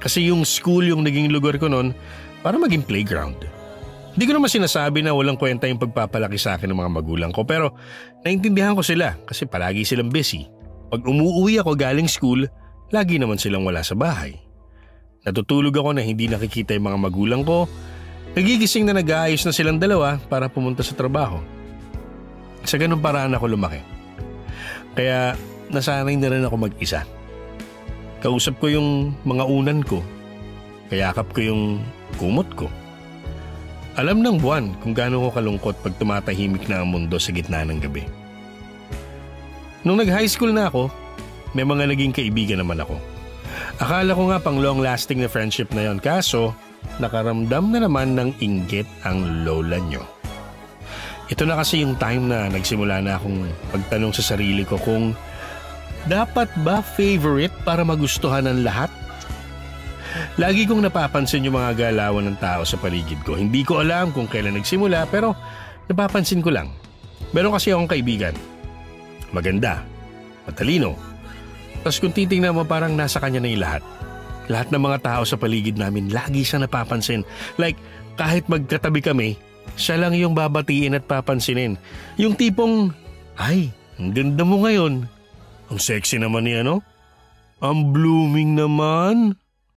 Kasi yung school yung naging lugar ko noon para maging playground. Hindi ko naman sinasabi na walang kwenta yung pagpapalaki sa akin ng mga magulang ko, pero naintindihan ko sila kasi palagi silang busy. Pag umuwi ako galing school, lagi naman silang wala sa bahay. Natutulog ako na hindi nakikita yung mga magulang ko. Nagigising na nag-aayos na silang dalawa para pumunta sa trabaho. Sa ganung paraan ako lumaki. Kaya nasanay na rin ako mag-isa. Kausap ko yung mga unan ko. Kayakap ko yung kumot ko. Alam ng buwan kung gaano ko kalungkot pag tumatahimik na ang mundo sa gitna ng gabi. Nung nag-high school na ako, may mga naging kaibigan naman ako. Akala ko nga pang long-lasting na friendship na yon, kaso nakaramdam na naman ng inggit ang lola nyo. Ito na kasi yung time na nagsimula na akong pagtanong sa sarili ko kung dapat ba favorite para magustuhan ng lahat? Lagi kong napapansin yung mga galawan ng tao sa paligid ko. Hindi ko alam kung kailan nagsimula pero napapansin ko lang. Meron kasi akong kaibigan. Maganda, matalino. Tapos kung titingnan mo parang nasa kanya na yung lahat. Lahat ng mga tao sa paligid namin lagi siya napapansin. Like kahit magkatabi kami, siya lang yung babatiin at papansinin. Yung tipong, ay, ang ganda mo ngayon. Ang sexy naman niya, no? Ang blooming naman.